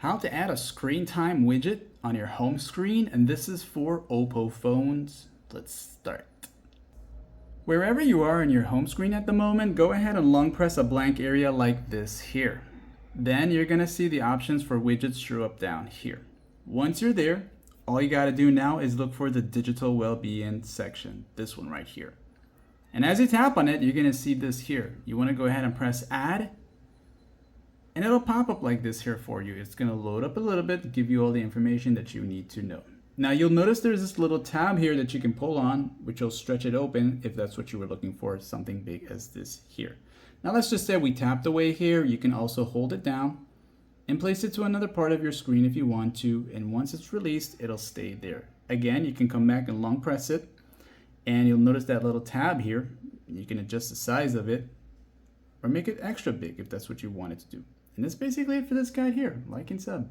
how to add a screen time widget on your home screen, and this is for Oppo phones. Let's start. Wherever you are in your home screen at the moment, go ahead and long press a blank area like this here. Then you're gonna see the options for widgets show up down here. Once you're there, all you gotta do now is look for the digital well-being section, this one right here. And as you tap on it, you're gonna see this here. You wanna go ahead and press add, and it'll pop up like this here for you. It's gonna load up a little bit to give you all the information that you need to know. Now you'll notice there's this little tab here that you can pull on, which will stretch it open if that's what you were looking for, something big as this here. Now let's just say we tapped away here. You can also hold it down and place it to another part of your screen if you want to, and once it's released, it'll stay there. Again, you can come back and long press it, and you'll notice that little tab here. You can adjust the size of it or make it extra big if that's what you wanted to do. And that's basically it for this guide here. Like and sub.